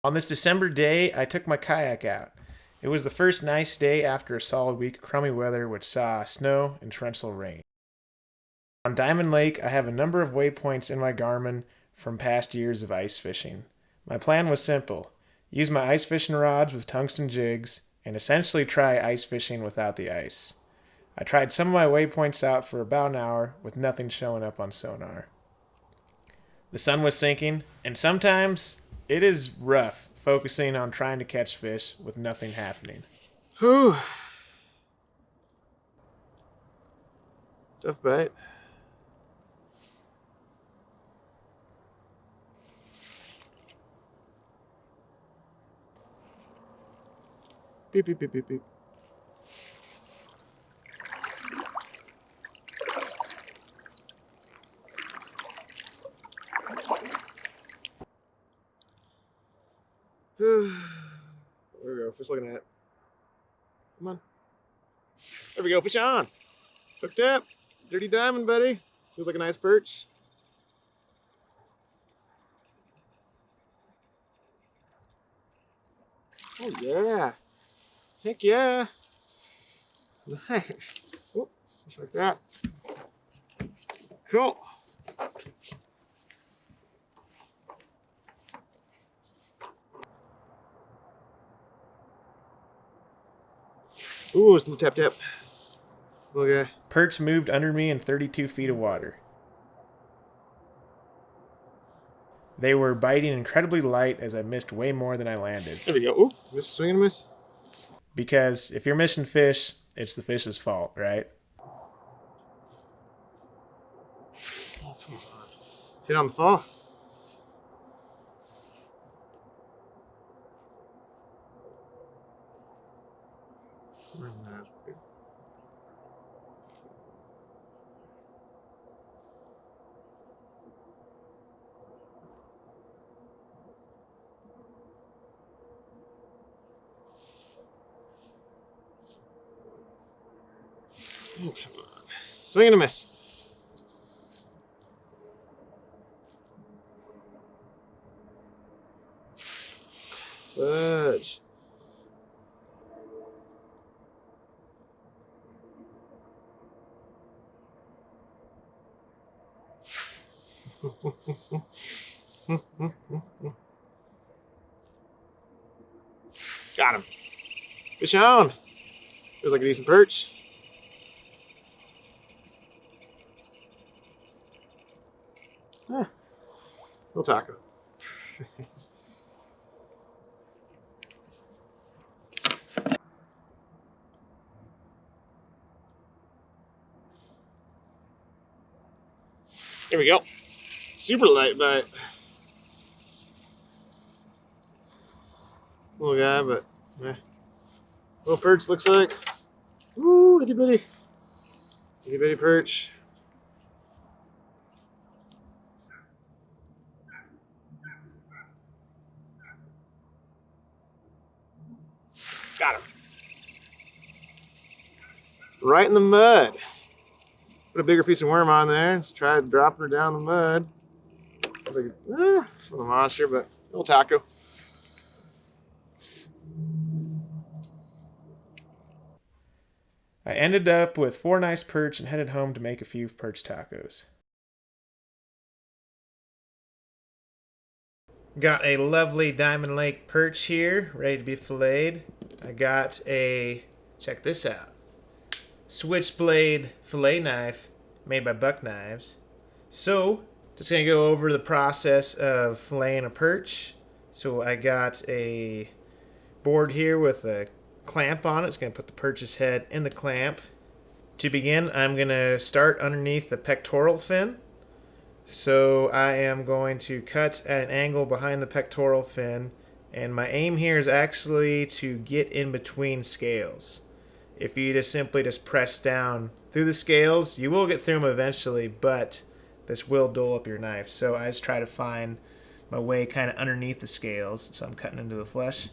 On this December day, I took my kayak out. It was the first nice day after a solid week of crummy weather which saw snow and torrential rain. On Diamond Lake, I have a number of waypoints in my Garmin from past years of ice fishing. My plan was simple: use my ice fishing rods with tungsten jigs and essentially try ice fishing without the ice. I tried some of my waypoints out for about an hour with nothing showing up on sonar. The sun was sinking, and sometimes it is rough focusing on trying to catch fish with nothing happening. Whew. Tough bite. Beep, beep, beep, beep, beep. There we go. Fish looking at it. Come on. There we go. Fish on. Hooked up. Dirty diamond, buddy. Feels like a nice perch. Oh, yeah. Heck yeah. Nice. Whoop. Just like that. Cool. Ooh, it's a little tap tap. Little guy. Perch moved under me in 32 feet of water. They were biting incredibly light as I missed way more than I landed. There we go. Ooh, miss, swing and miss. Because if you're missing fish, it's the fish's fault, right? Oh, come on. Hit on the fall. Oh, come on. Swing and a miss. Fudge. Got him. Fish on. Feels like a decent perch. Huh. Little taco. There we go. Super light bite. Little guy, but little perch looks like. Ooh, itty bitty. Itty bitty perch. Got him. Right in the mud. Put a bigger piece of worm on there. Let's try to drop her down the mud. I was like, it's a little monster, but a little taco. I ended up with 4 nice perch and headed home to make a few perch tacos. Got a lovely Diamond Lake perch here, ready to be filleted. I got a, check this out, switchblade fillet knife made by Buck Knives. So, just gonna go over the process of filleting a perch. So I got a board here with a clamp on it. It's gonna put the perch's head in the clamp. To begin, I'm gonna start underneath the pectoral fin. So I am going to cut at an angle behind the pectoral fin, and my aim here is actually to get in between scales. If you just simply press down through the scales, you will get through them eventually, but this will dull up your knife. So I just try to find my way kind of underneath the scales. So I'm cutting into the flesh.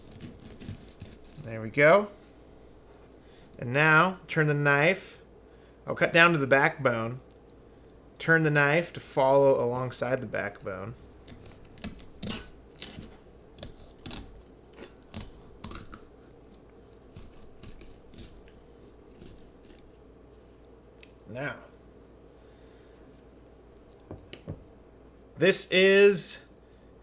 There we go. And now turn the knife. I'll cut down to the backbone. Turn the knife to follow alongside the backbone. Now, this is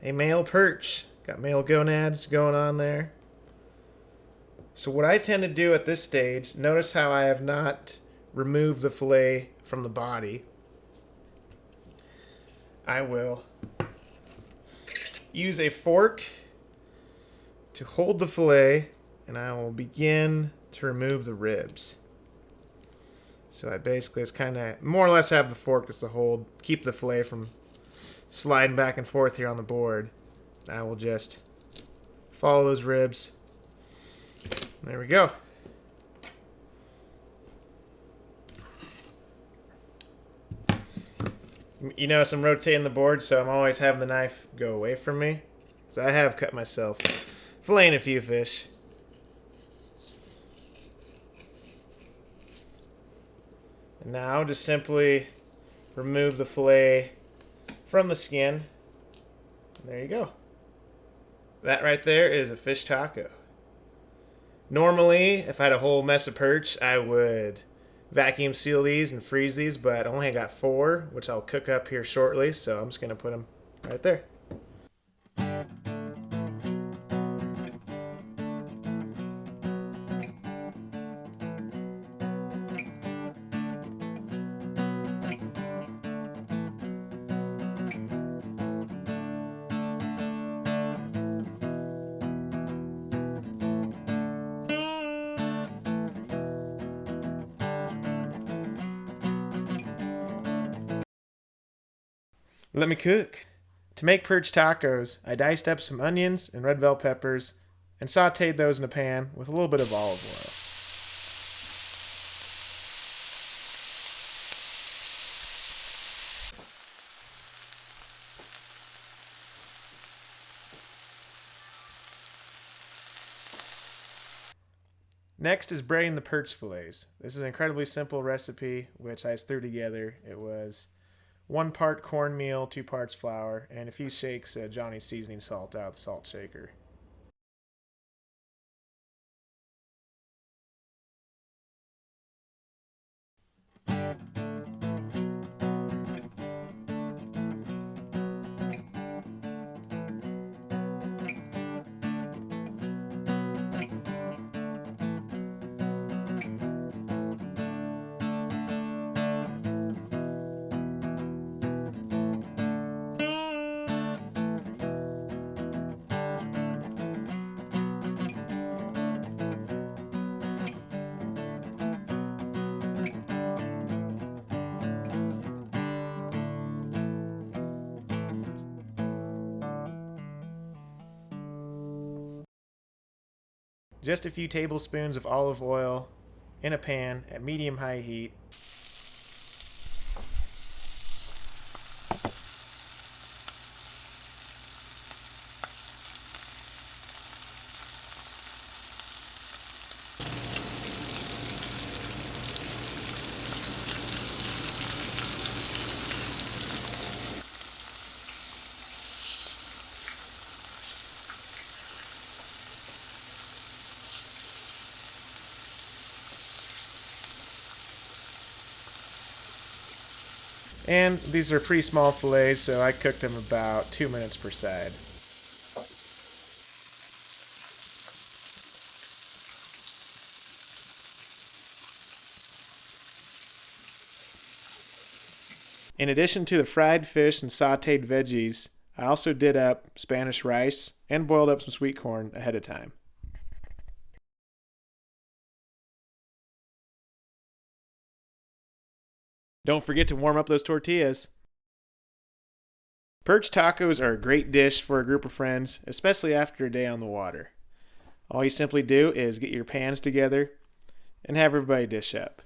a male perch. Got male gonads going on there. So what I tend to do at this stage, notice how I have not removed the fillet from the body. I will use a fork to hold the fillet, and I will begin to remove the ribs. So I basically just kind of more or less have the fork just to hold, keep the fillet from sliding back and forth here on the board. And I will just follow those ribs. There we go. You notice I'm rotating the board, so I'm always having the knife go away from me. So I have cut myself filleting a few fish. And now just simply remove the fillet from the skin. And there you go. That right there is a fish taco. Normally, if I had a whole mess of perch, I would vacuum seal these and freeze these, but I only got 4, which I'll cook up here shortly, so I'm just going to put them right there. Let me cook. To make perch tacos, I diced up some onions and red bell peppers and sauteed those in a pan with a little bit of olive oil. Next is braiding the perch fillets. This is an incredibly simple recipe which I just threw together. It was 1 part cornmeal, 2 parts flour, and a few shakes of Johnny's seasoning salt out of the salt shaker. Just a few tablespoons of olive oil in a pan at medium-high heat. And these are pretty small fillets, so I cooked them about 2 minutes per side. In addition to the fried fish and sauteed veggies, I also did up Spanish rice and boiled up some sweet corn ahead of time. Don't forget to warm up those tortillas. Perch tacos are a great dish for a group of friends, especially after a day on the water. All you simply do is get your pans together and have everybody dish up.